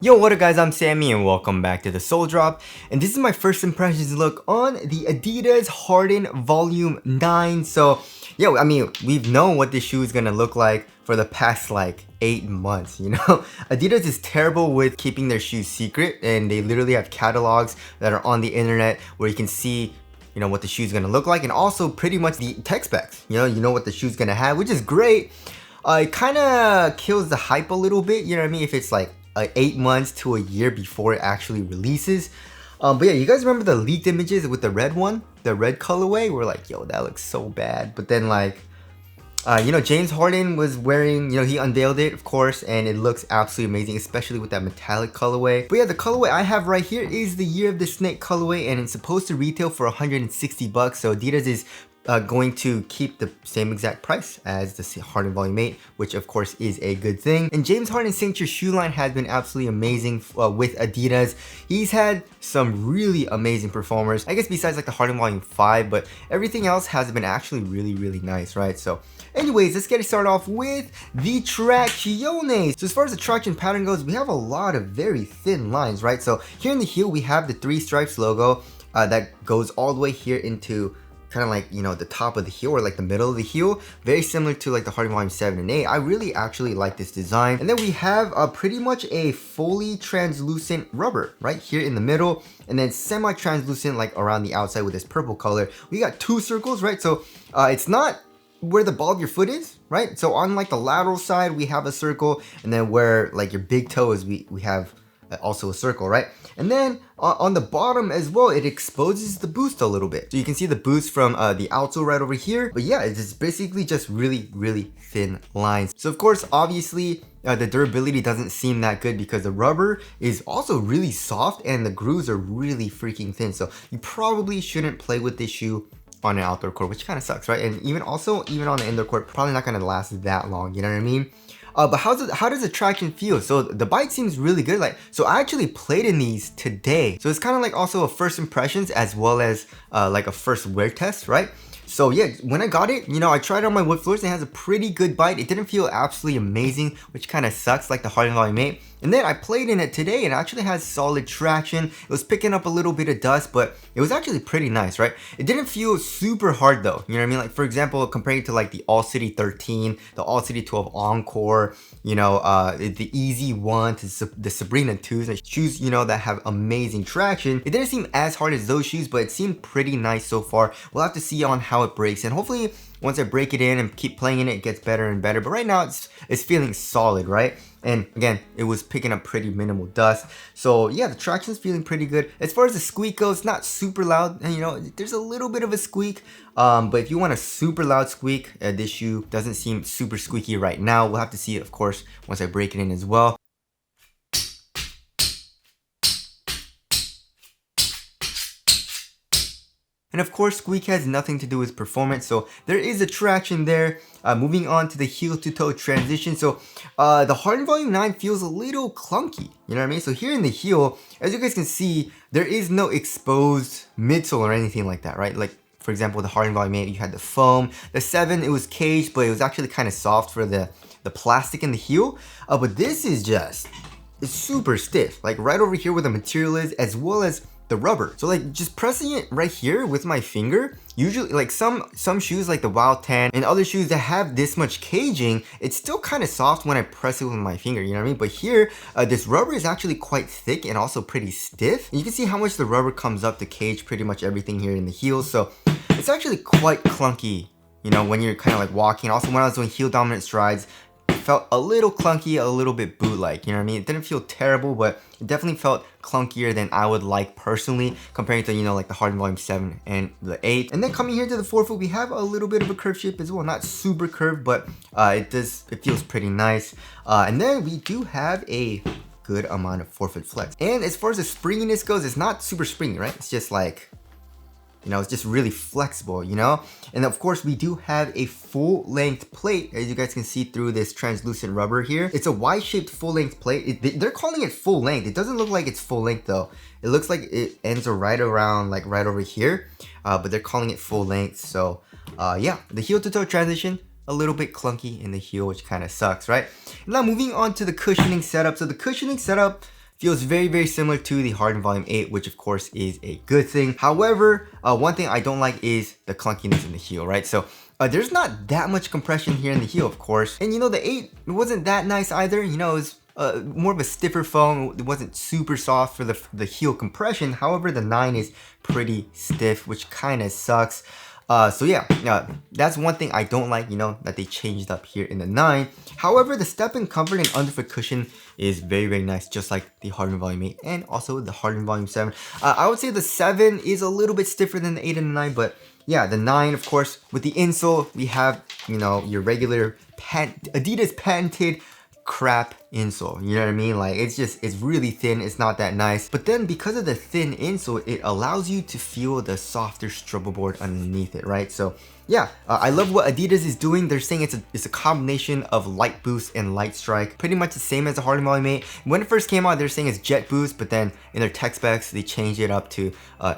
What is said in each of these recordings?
Yo, what up guys, I'm Sammy and welcome back to the Soul Drop, and this is my first impressions look on the Adidas Harden Volume 9. So yeah, I mean, we've known what this shoe is gonna look like for the past like 8 months, you know? Adidas is terrible with keeping their shoes secret, and they literally have catalogs that are on the internet where you can see what the shoe's gonna look like, and also pretty much the tech specs. You know what the shoe's gonna have, which is great. It kind of kills the hype a little bit, you know what I mean, if it's like 8 months to a year before it actually releases. But yeah, you guys remember the leaked images with the red one, the red colorway? We're like, yo, that looks so bad. But then like, James Harden was wearing, he unveiled it, of course, and it looks absolutely amazing, especially with that metallic colorway. But yeah, the colorway I have right here is the Year of the Snake colorway, and it's supposed to retail for 160 bucks. So Adidas is going to keep the same exact price as the Harden Volume 8, which of course is a good thing. And James Harden's signature shoe line has been absolutely amazing with Adidas. He's had some really amazing performers, I guess, besides like the Harden Volume 5, but everything else has been actually really nice, right? So anyways, let's get it started off with the tracciones. So as far as the traction pattern goes, we have a lot of very thin lines, right? So here in the heel, we have the 3 stripes logo that goes all the way here into kind of like, the top of the heel, or like the middle of the heel, very similar to like the Harden Volume 7 and 8. I really actually like this design. And then we have pretty much a fully translucent rubber right here in the middle, and then semi-translucent like around the outside with this purple color. We got 2 circles, right? So it's not where the ball of your foot is, right? So on like the lateral side, we have a circle, and then where like your big toe is, we have also a circle, right? And then on the bottom as well, it exposes the boost a little bit. So you can see the boost from the outsole right over here. But yeah, it's basically just really thin lines. So of course, obviously, the durability doesn't seem that good because the rubber is also really soft and the grooves are really freaking thin. So you probably shouldn't play with this shoe on an outdoor court, which kind of sucks, right? And even on the indoor court, probably not gonna last that long, you know what I mean? But how does the traction feel? So the bite seems really good. So I actually played in these today. So it's kind of like also a first impressions as well as like a first wear test, right? So yeah, when I got it, I tried it on my wood floors. It has a pretty good bite. It didn't feel absolutely amazing, which kind of sucks, like the Harden Volume 8. And then I played in it today, and it actually has solid traction. It was picking up a little bit of dust, but it was actually pretty nice, right? It didn't feel super hard though, you know what I mean? Like for example, comparing to like the All City 13, the All City 12 Encore, the Easy 1 to the Sabrina 2s, like shoes, that have amazing traction. It didn't seem as hard as those shoes, but it seemed pretty nice so far. We'll have to see on how it breaks, and hopefully once I break it in and keep playing in it, it gets better and better. But right now it's feeling solid, right? And again, it was picking up pretty minimal dust. So yeah, the traction's feeling pretty good. As far as the squeak goes, not super loud. And there's a little bit of a squeak. But if you want a super loud squeak, this shoe doesn't seem super squeaky right now. We'll have to see, of course, once I break it in as well. And of course, squeak has nothing to do with performance, so there is a traction there. Moving on to the heel to toe transition. So the Harden Volume 9 feels a little clunky, you know what I mean? So here in the heel, as you guys can see, there is no exposed midsole or anything like that, right? Like for example, the Harden Volume 8, you had the foam. The 7, it was caged, but it was actually kind of soft for the plastic in the heel. But this is it's super stiff, like right over here where the material is, as well as the rubber. So like just pressing it right here with my finger, usually like some shoes like the Wild Tan and other shoes that have this much caging, it's still kind of soft when I press it with my finger, you know what I mean? But here, this rubber is actually quite thick and also pretty stiff. And you can see how much the rubber comes up to cage pretty much everything here in the heels. So it's actually quite clunky, when you're kind of like walking. Also, when I was doing heel dominant strides, felt a little clunky, a little bit boot-like, you know what I mean? It didn't feel terrible, but it definitely felt clunkier than I would like personally, comparing to, like the Harden Volume 7 and the 8. And then coming here to the forefoot, we have a little bit of a curved shape as well. Not super curved, but it feels pretty nice. And then we do have a good amount of forefoot flex. And as far as the springiness goes, it's not super springy, right? It's just like, it's just really flexible, And of course, we do have a full-length plate, as you guys can see through this translucent rubber here. It's a Y-shaped full-length plate. They're calling it full length. It doesn't look like it's full length though. It looks like it ends right around, like right over here, but they're calling it full length. So yeah, the heel to toe transition, a little bit clunky in the heel, which kind of sucks, right? Now moving on to the cushioning setup. So the cushioning setup feels very similar to the Harden Volume 8, which of course is a good thing. However, one thing I don't like is the clunkiness in the heel, right? So there's not that much compression here in the heel, of course. And you know, the 8 wasn't that nice either. You know, it was more of a stiffer foam. It wasn't super soft for the heel compression. However, the 9 is pretty stiff, which kind of sucks. So yeah, that's one thing I don't like, you know, that they changed up here in the 9. However, the step-in comfort and underfoot cushion is very nice, just like the Harden Volume 8 and also the Harden Volume 7. I would say the 7 is a little bit stiffer than the 8 and the 9, but yeah, the 9, of course, with the insole, we have, you know, your regular Adidas patented crap insole, you know what I mean? Like, it's really thin, it's not that nice. But then because of the thin insole, it allows you to feel the softer struggle board underneath it, right? So yeah, I love what Adidas is doing. They're saying it's a combination of light boost and light strike, pretty much the same as the Harden Volume 8. When it first came out, they're saying it's jet boost, but then in their tech specs, they changed it up to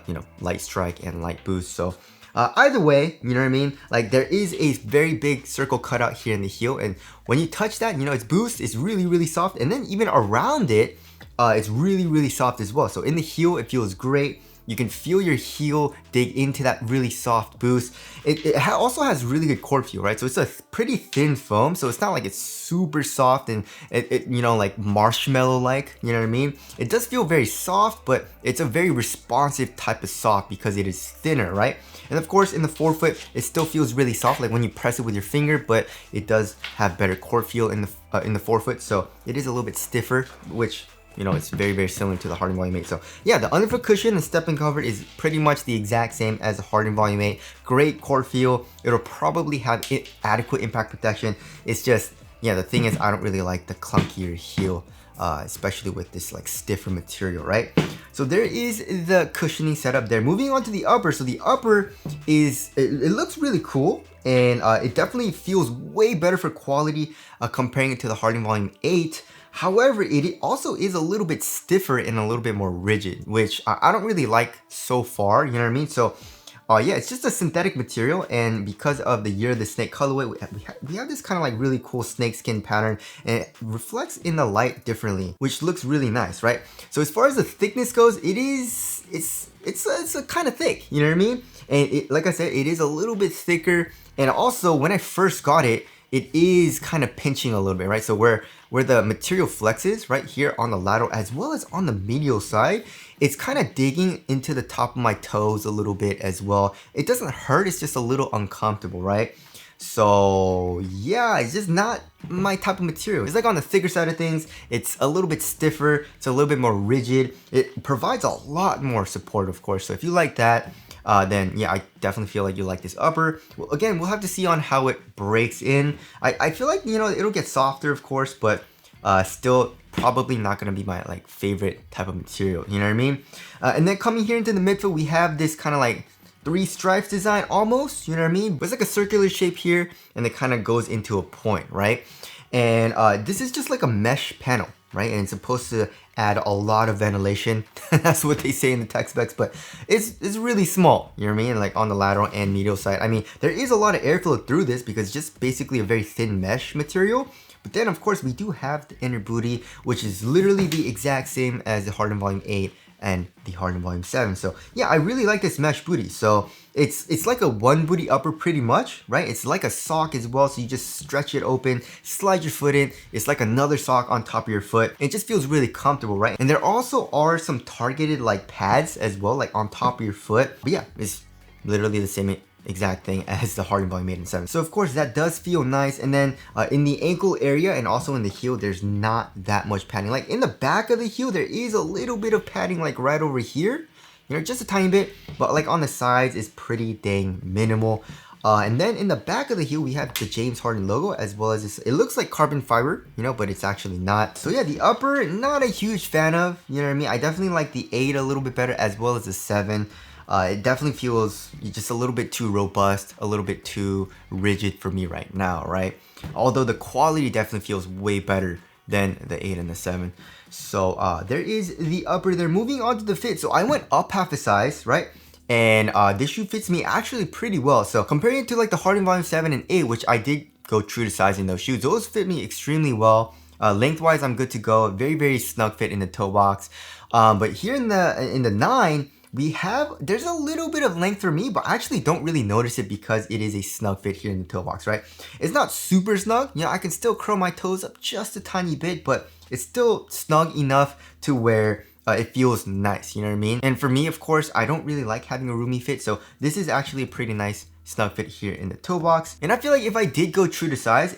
you know, light strike and light boost. So either way, you know what I mean? Like, there is a very big circle cutout here in the heel, and when you touch that, you know, its boost is really soft, and then even around it, it's really soft as well. So in the heel, it feels great. You can feel your heel dig into that really soft boost. It also has really good core feel, right? So it's a pretty thin foam, so it's not like it's super soft and it you know, like marshmallow-like, you know what I mean? It does feel very soft, but it's a very responsive type of soft because it is thinner, right? And of course, in the forefoot, it still feels really soft, like when you press it with your finger, but it does have better core feel in the forefoot, so it is a little bit stiffer, which, you know, it's very similar to the Harden Volume 8. So yeah, the underfoot cushion and step-in comfort is pretty much the exact same as the Harden Volume 8. Great core feel. It'll probably have adequate impact protection. It's just, yeah, the thing is, I don't really like the clunkier heel, especially with this like stiffer material, right? So there is the cushioning setup there. Moving on to the upper. So the upper is, it looks really cool, and it definitely feels way better for quality comparing it to the Harden Volume 8. However, it also is a little bit stiffer and a little bit more rigid, which I don't really like so far, you know what I mean? So yeah, it's just a synthetic material, and because of the Year of the Snake colorway, we have this kind of like really cool snakeskin pattern, and it reflects in the light differently, which looks really nice, right? So as far as the thickness goes, it's a kind of thick, you know what I mean? And like I said, it is a little bit thicker, and also when I first got it, it is kind of pinching a little bit, right? So where the material flexes right here on the lateral as well as on the medial side, it's kind of digging into the top of my toes a little bit as well. It doesn't hurt, it's just a little uncomfortable, right? So yeah, it's just not my type of material. It's like on the thicker side of things, it's a little bit stiffer, it's a little bit more rigid. It provides a lot more support, of course. So if you like that, then yeah, I definitely feel like you like this upper. Well, again, we'll have to see on how it breaks in. I feel like, you know, it'll get softer, of course, but still probably not gonna be my like favorite type of material, you know what I mean? And then coming here into the midfield, we have this kind of like 3 stripes design almost, you know what I mean? But it's like a circular shape here, and it kind of goes into a point, right? And this is just like a mesh panel, right? And it's supposed to add a lot of ventilation. That's what they say in the tech specs, but it's really small, you know what I mean? Like on the lateral and medial side. I mean, there is a lot of airflow through this because it's just basically a very thin mesh material. But then of course we do have the inner booty, which is literally the exact same as the Harden Volume 8 and the Harden Volume 7. So yeah, I really like this mesh booty. So it's like a one booty upper pretty much, right? It's like a sock as well. So you just stretch it open, slide your foot in. It's like another sock on top of your foot. It just feels really comfortable, right? And there also are some targeted like pads as well, like on top of your foot. But yeah, it's literally the same exact thing as the Harden Volume 8 and 7. So of course that does feel nice. And then in the ankle area and also in the heel, there's not that much padding. Like in the back of the heel, there is a little bit of padding like right over here, you know, just a tiny bit, but like on the sides is pretty dang minimal. And then in the back of the heel, we have the James Harden logo as well as this. It looks like carbon fiber, you know, but it's actually not. So yeah, the upper, not a huge fan of, you know what I mean? I definitely like the 8 a little bit better as well as the 7. It definitely feels just a little bit too robust, a little bit too rigid for me right now, right? Although the quality definitely feels way better than the 8 and the 7. So there is the upper there. Moving on to the fit. So I went up half a size, right? And this shoe fits me actually pretty well. So comparing it to like the Harden Volume 7 and 8, which I did go true to size in those shoes, those fit me extremely well. Lengthwise, I'm good to go. Very, very snug fit in the toe box. But here in the 9, there's a little bit of length for me, but I actually don't really notice it because it is a snug fit here in the toe box, right? It's not super snug. You know, I can still curl my toes up just a tiny bit, but it's still snug enough to where it feels nice, you know what I mean? And for me, of course, I don't really like having a roomy fit, so this is actually a pretty nice snug fit here in the toe box. And I feel like if I did go true to size,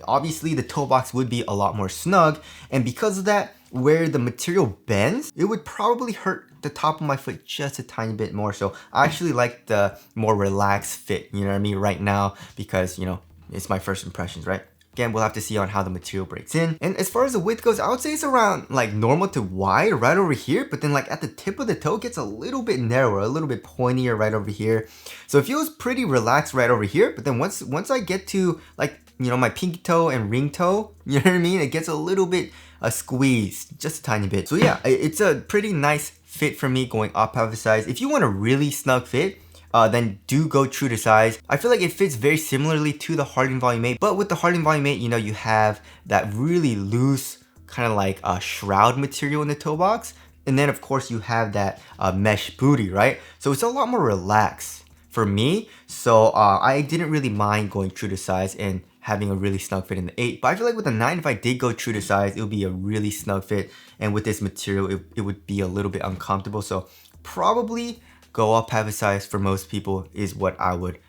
obviously the toe box would be a lot more snug, and because of that, where the material bends, it would probably hurt the top of my foot just a tiny bit more. So I actually like the more relaxed fit, you know what I mean, right now, because, you know, it's my first impressions, right? Again, we'll have to see on how the material breaks in. And as far as the width goes, I would say it's around like normal to wide right over here, but then like at the tip of the toe, it gets a little bit narrower, a little bit pointier right over here. So it feels pretty relaxed right over here, but then once I get to like, you know, my pinky toe and ring toe, you know what I mean? It gets a little bit squeezed, just a tiny bit. So yeah, it's a pretty nice fit for me going up half a size. If you want a really snug fit, then do go true to size. I feel like it fits very similarly to the Harden Volume 8, but with the Harden Volume 8, you know, you have that really loose kind of like shroud material in the toe box. And then of course you have that mesh booty, right? So it's a lot more relaxed for me. So I didn't really mind going true to size and having a really snug fit in the 8. But I feel like with the 9, if I did go true to size, it would be a really snug fit. And with this material, it would be a little bit uncomfortable. So probably go up half a size for most people is what I would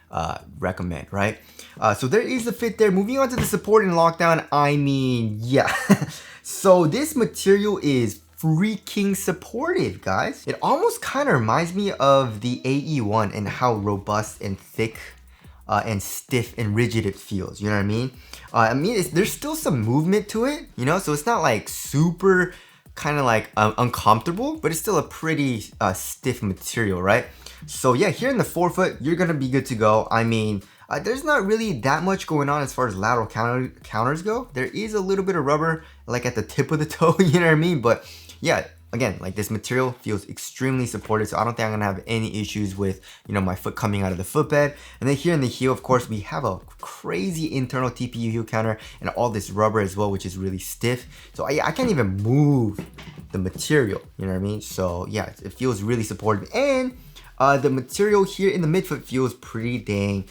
recommend, right? So there is the fit there. Moving on to the support and lockdown, I mean, yeah. So this material is freaking supportive, guys. It almost kind of reminds me of the AE1 and how robust and thick and stiff and rigid it feels, you know what I mean? There's still some movement to it, you know, so it's not like super kind of like uncomfortable, but it's still a pretty stiff material, right? So yeah, here in the forefoot, you're gonna be good to go. I mean, there's not really that much going on as far as lateral counters go. There is a little bit of rubber like at the tip of the toe, you know what I mean? But yeah, again, like this material feels extremely supportive, so I don't think I'm gonna have any issues with, you know, my foot coming out of the footbed. And then here in the heel, of course, we have a crazy internal TPU heel counter and all this rubber as well, which is really stiff. So I can't even move the material, you know what I mean? So yeah, it feels really supportive. And the material here in the midfoot feels pretty dang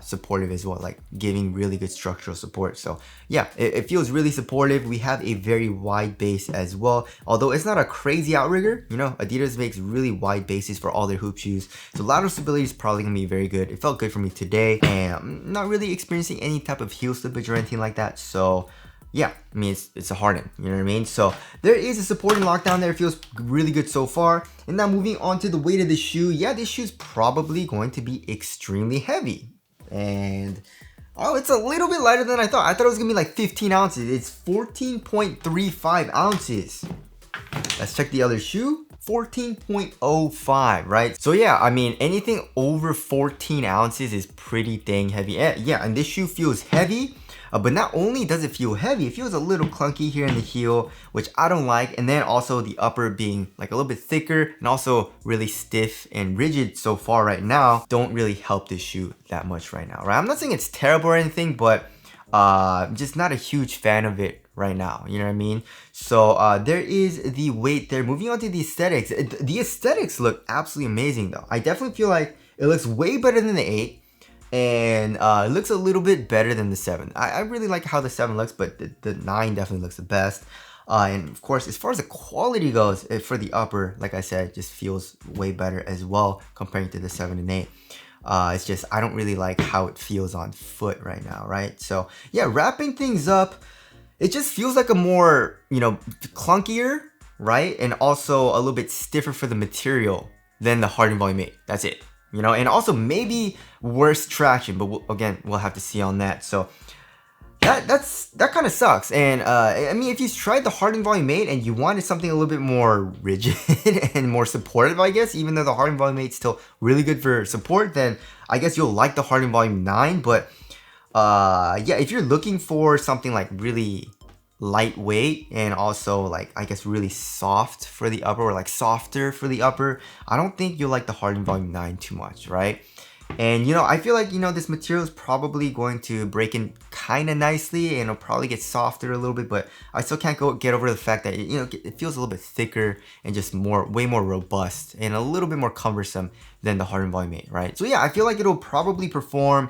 supportive as well, like giving really good structural support. So yeah, it feels really supportive. We have a very wide base as well, although it's not a crazy outrigger. You know, Adidas makes really wide bases for all their hoop shoes, so lateral stability is probably gonna be very good. It felt good for me today, and I'm not really experiencing any type of heel slippage or anything like that. So yeah, I mean, it's a Harden, you know what I mean? So there is a supporting lockdown there. It feels really good so far. And now moving on to the weight of the shoe. Yeah, this shoe is probably going to be extremely heavy. And oh, it's a little bit lighter than I thought. I thought it was gonna be like 15 ounces. It's 14.35 ounces. Let's check the other shoe. 14.05, right? So yeah, I mean, anything over 14 ounces is pretty dang heavy. Yeah, and this shoe feels heavy. But not only does it feel heavy, it feels a little clunky here in the heel, which I don't like. And then also the upper being like a little bit thicker and also really stiff and rigid so far right now don't really help this shoe that much right now, right? I'm not saying it's terrible or anything, but I'm just not a huge fan of it right now, you know what I mean? So there is the weight there. Moving on to the aesthetics. The aesthetics look absolutely amazing though. I definitely feel like it looks way better than the 8. And it looks a little bit better than the 7. I really like how the 7 looks, but the 9 definitely looks the best. And of course, as far as the quality goes, for the upper, like I said, just feels way better as well comparing to the 7 and 8. It's just, I don't really like how it feels on foot right now, right? So yeah, wrapping things up, it just feels like a more, you know, clunkier, right? And also a little bit stiffer for the material than the Harden Volume 8. That's it. You know, and also maybe worse traction, but we'll have to see on that. So that kind of sucks. And I mean, if you tried the Harden Volume 8 and you wanted something a little bit more rigid and more supportive, I guess, even though the Harden Volume 8 is still really good for support, then I guess you'll like the Harden Volume 9. But yeah, if you're looking for something like really lightweight and also like I guess really soft for the upper, or like softer for the upper, I don't think you'll like the Harden Volume 9 too much, right? And you know, I feel like, you know, this material is probably going to break in kind of nicely and it'll probably get softer a little bit, but I still can't get over the fact that, you know, it feels a little bit thicker and just way more robust and a little bit more cumbersome than the Harden Volume 8, right? So yeah, I feel like it'll probably perform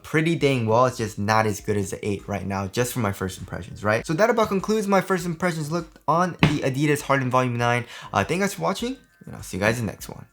pretty dang well. It's just not as good as the 8 right now, just from my first impressions, right? So that about concludes my first impressions look on the Adidas Harden Volume 9. Thank you guys for watching, and I'll see you guys in the next one.